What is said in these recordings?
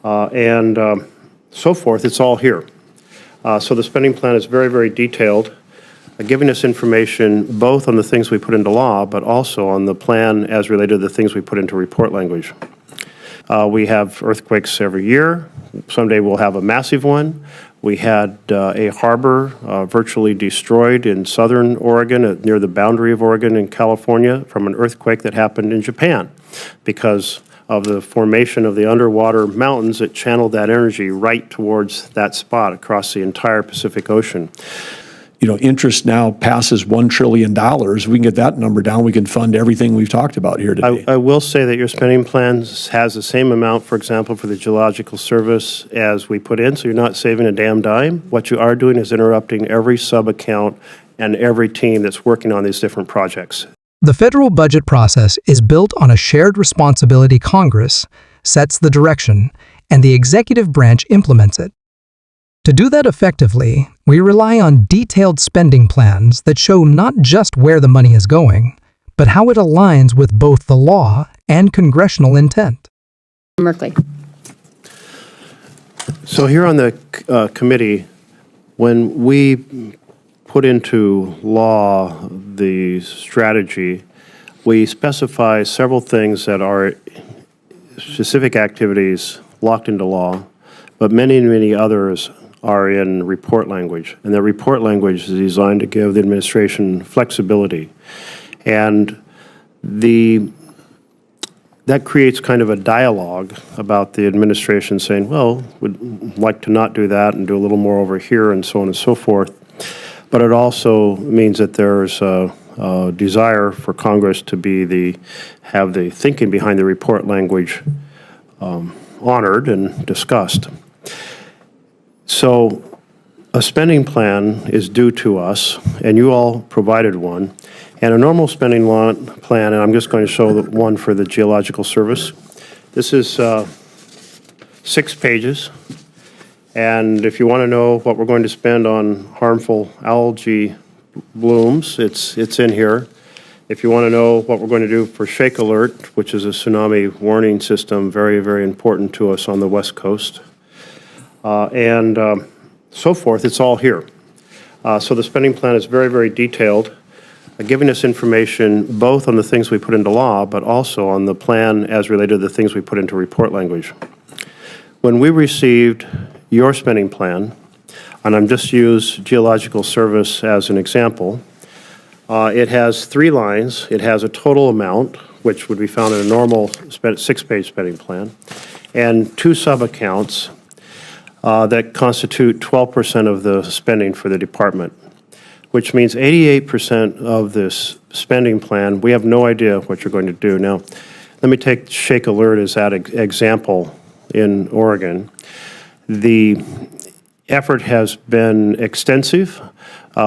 and so forth. It's all here. So the spending plan is very, very detailed, giving us information both on the things we put into law, but also on the plan as related to the things we put into report language. We have earthquakes every year. Someday we'll have a massive one. We had a harbor virtually destroyed in southern Oregon, near the boundary of Oregon and California, from an earthquake that happened in Japan because of the formation of the underwater mountains that channeled that energy right towards that spot across the entire Pacific Ocean. You know, interest now passes $1 trillion. We can get that number down. We can fund everything we've talked about here today. I will say that your spending plan has the same amount, for example, for the Geological Service as we put in, so you're not saving a damn dime. What you are doing is interrupting every sub-account and every team that's working on these different projects. The federal budget process is built on a shared responsibility. Congress sets the direction, and the executive branch implements it. To do that effectively, we rely on detailed spending plans that show not just where the money is going, but how it aligns with both the law and congressional intent. Merkley. So here on the committee, when we put into law the strategy, we specify several things that are specific activities locked into law, but many, many others are in report language. And the report language is designed to give the administration flexibility. And that creates kind of a dialogue about the administration saying, well, we'd like to not do that and do a little more over here and so on and so forth. But it also means that there's a desire for Congress to have the thinking behind the report language honored and discussed. So a spending plan is due to us, and you all provided one. And a normal spending plan, and I'm just going to show the one for the Geological Service. This is 6 pages. And if you want to know what we're going to spend on harmful algae blooms, it's in here. If you want to know what we're going to do for ShakeAlert, which is a tsunami warning system, very, very important to us on the West Coast, and so forth, it's all here. So the spending plan is very, very detailed, giving us information both on the things we put into law, but also on the plan as related to the things we put into report language. When we received your spending plan, and I'm just use Geological Service as an example, it has 3 lines. It has a total amount, which would be found in a normal 6-page spending plan, and 2 sub-accounts that constitute 12% of the spending for the department, which means 88% of this spending plan, we have no idea what you're going to do. Now, let me take ShakeAlert as that example in Oregon. The effort has been extensive.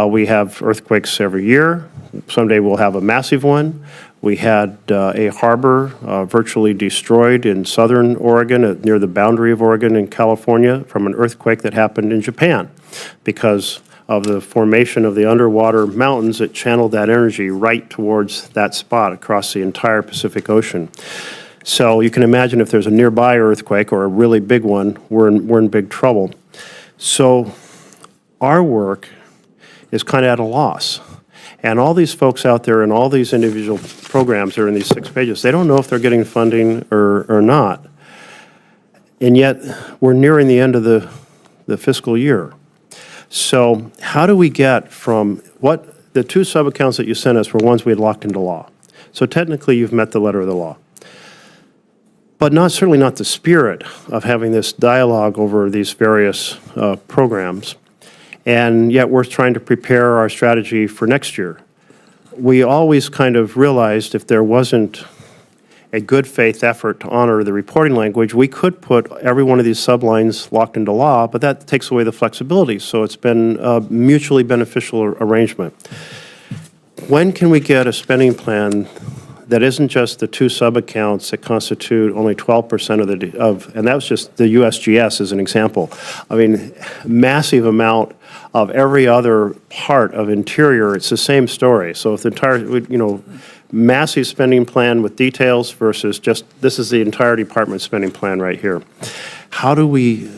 We have earthquakes every year. Someday we'll have a massive one. We had a harbor virtually destroyed in southern Oregon, near the boundary of Oregon and California, from an earthquake that happened in Japan because of the formation of the underwater mountains that channeled that energy right towards that spot across the entire Pacific Ocean. So you can imagine if there's a nearby earthquake or a really big one, we're in big trouble. So our work is kind of at a loss. And all these folks out there and all these individual programs that are in these 6 pages, they don't know if they're getting funding or not. And yet we're nearing the end of the fiscal year. So how do we get from what the 2 sub-accounts that you sent us were ones we had locked into law. So technically you've met the letter of the law. But certainly not the spirit of having this dialogue over these various programs. And yet we're trying to prepare our strategy for next year. We always kind of realized if there wasn't a good faith effort to honor the reporting language, we could put every one of these sublines locked into law, but that takes away the flexibility. So it's been a mutually beneficial arrangement. When can we get a spending plan that isn't just the 2 sub-accounts that constitute only 12% and that was just the USGS as an example. I mean, massive amount of every other part of interior, it's the same story. So if the entire, massive spending plan with details versus just, this is the entire department spending plan right here. how do we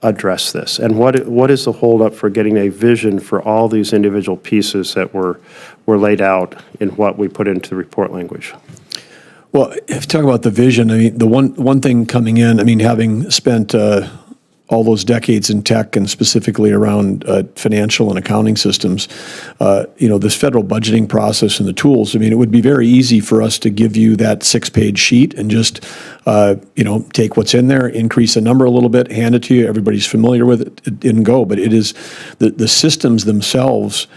address this? And what is the holdup for getting a vision for all these individual pieces that were laid out in what we put into the report language? Well, if you talk about the vision, I mean, the one thing coming in, I mean, having spent all those decades in tech and specifically around financial and accounting systems, this federal budgeting process and the tools, I mean, it would be very easy for us to give you that 6-page sheet and just, take what's in there, increase a number a little bit, hand it to you, everybody's familiar with it, and go. But it is the systems themselves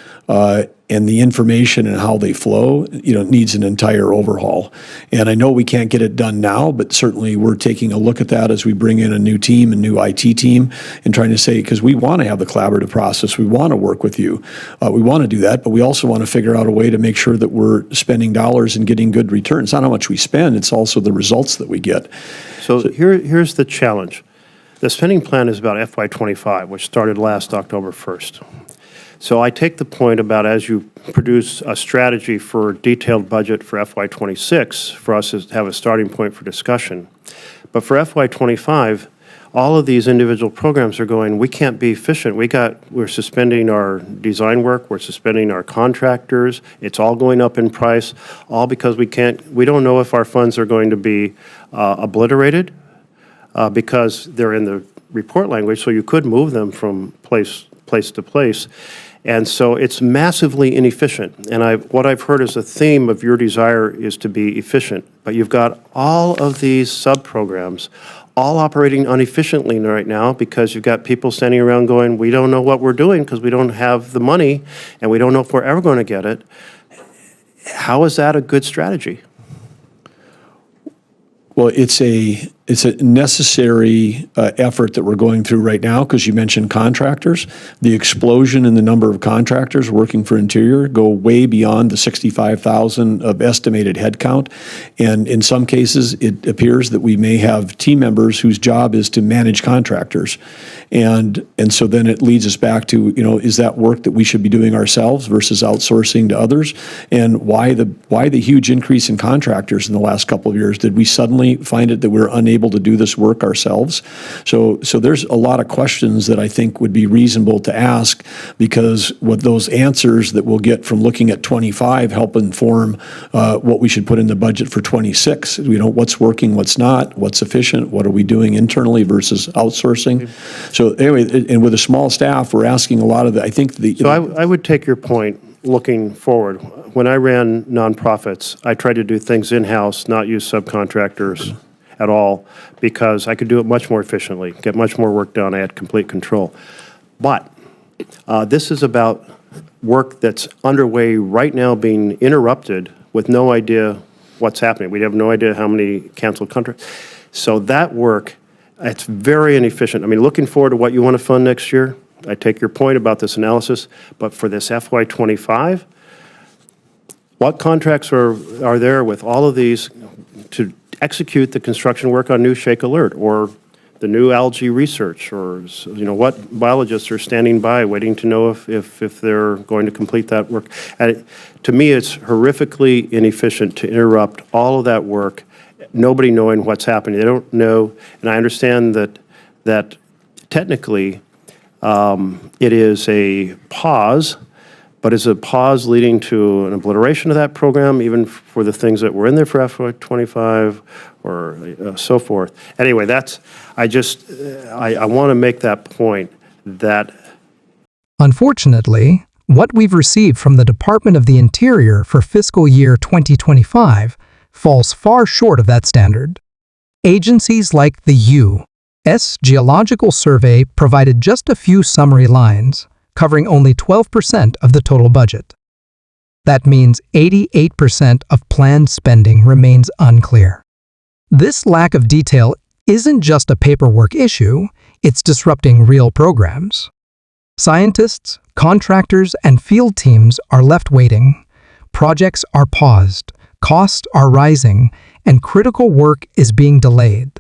and the information and how they flow, needs an entire overhaul. And I know we can't get it done now, but certainly we're taking a look at that as we bring in a new team, a new IT team, and trying to say, because we want to have the collaborative process, we want to work with you, we want to do that, but we also want to figure out a way to make sure that we're spending dollars and getting good returns. It's not how much we spend, it's also the results that we get. So here's the challenge. The spending plan is about FY25, which started last October 1st. So I take the point about as you produce a strategy for detailed budget for FY26, for us to have a starting point for discussion. But for FY25, all of these individual programs are going, we can't be efficient. We're suspending our design work, we're suspending our contractors, it's all going up in price, all because we don't know if our funds are going to be obliterated because they're in the report language, so you could move them from place to place. And so it's massively inefficient. And what I've heard is a theme of your desire is to be efficient. But you've got all of these sub-programs all operating inefficiently right now because you've got people standing around going, we don't know what we're doing because we don't have the money and we don't know if we're ever going to get it. How is that a good strategy? Well, it's a necessary effort that we're going through right now because you mentioned contractors. The explosion in the number of contractors working for Interior go way beyond the 65,000 of estimated headcount. And in some cases, it appears that we may have team members whose job is to manage contractors. And so then it leads us back to, is that work that we should be doing ourselves versus outsourcing to others? And why the huge increase in contractors in the last couple of years? Did we suddenly find it that we're unable to do this work ourselves? So there's a lot of questions that I think would be reasonable to ask, because what those answers that we'll get from looking at 25 help inform what we should put in the budget for 26. What's working, what's not, what's efficient, what are we doing internally versus outsourcing. Mm-hmm. So anyway, and with a small staff, we're asking a lot of I would take your point looking forward. When I ran nonprofits, I tried to do things in-house, not use subcontractors at all, because I could do it much more efficiently, get much more work done. I had complete control. But this is about work that's underway right now being interrupted with no idea what's happening. We have no idea how many canceled contracts. So that work, it's very inefficient. I mean, looking forward to what you want to fund next year, I take your point about this analysis, but for this FY25, what contracts are there with all of these to execute the construction work on new ShakeAlert or the new algae research, or what biologists are standing by waiting to know if they're going to complete that work? And to me, it's horrifically inefficient to interrupt all of that work, nobody knowing what's happening. They don't know, and I understand that technically it is a pause, but is a pause leading to an obliteration of that program, even for the things that were in there for FY25 or so forth? Anyway, I want to make that point that... Unfortunately, what we've received from the Department of the Interior for fiscal year 2025 falls far short of that standard. Agencies like the U.S. Geological Survey provided just a few summary lines, covering only 12% of the total budget. That means 88% of planned spending remains unclear. This lack of detail isn't just a paperwork issue, it's disrupting real programs. Scientists, contractors, and field teams are left waiting. Projects are paused, costs are rising, and critical work is being delayed.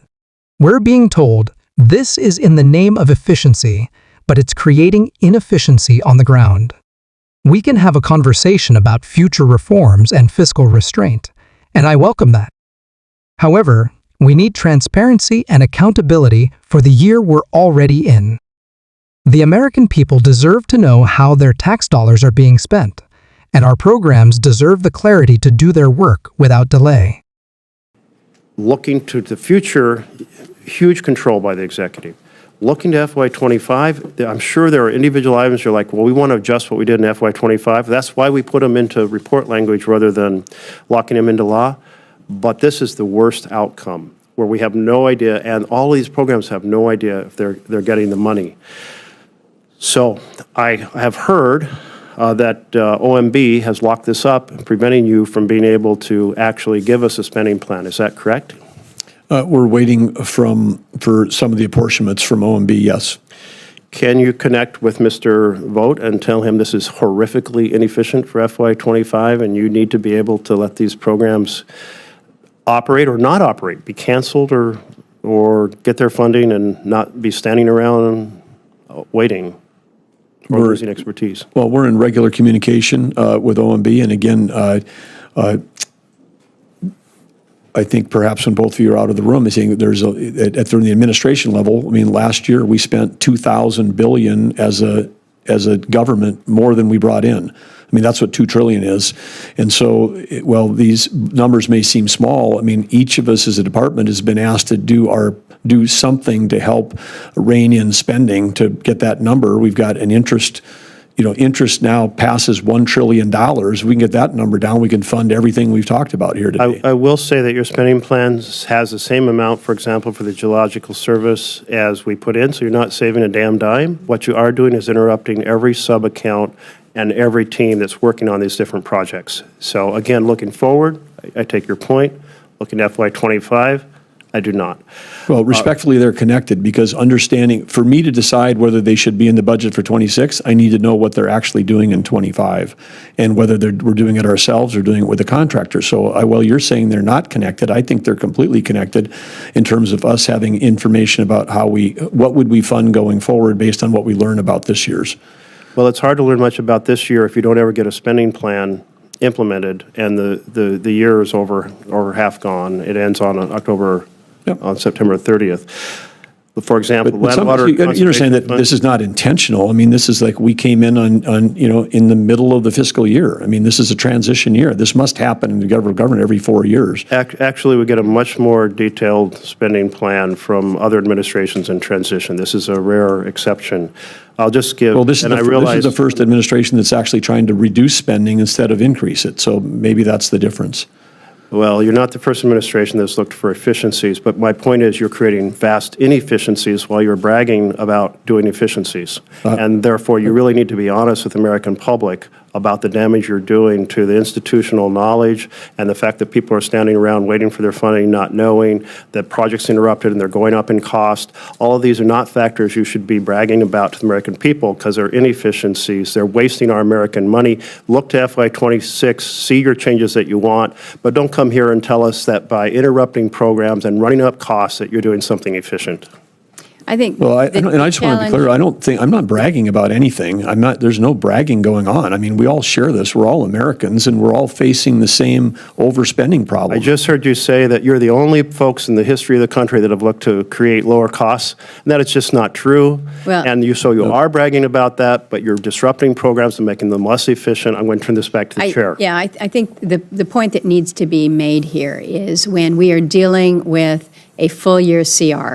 We're being told this is in the name of efficiency, but it's creating inefficiency on the ground. We can have a conversation about future reforms and fiscal restraint, and I welcome that. However, We need transparency and accountability for the year we're already in. The American people deserve to know how their tax dollars are being spent, and our programs deserve the clarity to do their work without delay. Looking to the future, huge control by the executive. Looking to FY25, I'm sure there are individual items you're like, well, we want to adjust what we did in FY25. That's why we put them into report language rather than locking them into law. But this is the worst outcome, where we have no idea, and all these programs have no idea if they're getting the money. So I have heard that OMB has locked this up, preventing you from being able to actually give us a spending plan. Is that correct? We're waiting for some of the apportionments from OMB, yes. Can you connect with Mr. Vogt and tell him this is horrifically inefficient for FY25 and you need to be able to let these programs operate or not operate, be canceled or get their funding and not be standing around waiting or losing expertise? Well, we're in regular communication with OMB, and again, I think perhaps when both of you are out of the room, is saying that there's at the administration level. I mean, last year we spent $2,000 billion as a government more than we brought in. I mean, that's what $2 trillion is. And so, while these numbers may seem small, I mean, each of us as a department has been asked to do something to help rein in spending to get that number. We've got an interest now passes $1 trillion. We can get that number down. We can fund everything we've talked about here today. I will say that your spending plan has the same amount, for example, for the Geological Service as we put in, so you're not saving a damn dime. What you are doing is interrupting every sub-account and every team that's working on these different projects. So again, looking forward, I take your point. Looking at FY25, I do not. Well, respectfully, they're connected, because understanding, for me to decide whether they should be in the budget for 26, I need to know what they're actually doing in 25 and whether we're doing it ourselves or doing it with a contractor. So while you're saying they're not connected, I think they're completely connected in terms of us having information about what would we fund going forward based on what we learn about this year's. Well, it's hard to learn much about this year if you don't ever get a spending plan implemented and the year is over or half gone. It ends on on September 30th. For example, you understand that this is not intentional. I mean, this is like we came in on in the middle of the fiscal year. I mean, this is a transition year. This must happen in the government every 4 years. Actually, we get a much more detailed spending plan from other administrations in transition. This is a rare exception. I'll just give, well, this is the first administration that's actually trying to reduce spending instead of increase it. So maybe that's the difference. Well, you're not the first administration that's looked for efficiencies, but my point is you're creating vast inefficiencies while you're bragging about doing efficiencies. And therefore, you really need to be honest with the American public about the damage you're doing to the institutional knowledge and the fact that people are standing around waiting for their funding, not knowing that projects interrupted and they're going up in cost. All of these are not factors you should be bragging about to the American people because they're inefficiencies. They're wasting our American money. Look to FY26, see your changes that you want, but don't come here and tell us that by interrupting programs and running up costs that you're doing something efficient. I think. Well, I just want to be clear. I'm not bragging about anything. There's no bragging going on. I mean, we all share this. We're all Americans, and we're all facing the same overspending problem. I just heard you say that you're the only folks in the history of the country that have looked to create lower costs, and that it's just not true. Well, and you are bragging about that, but you're disrupting programs and making them less efficient. I'm going to turn this back to the chair. Yeah, I think the point that needs to be made here is when we are dealing with a full year CR,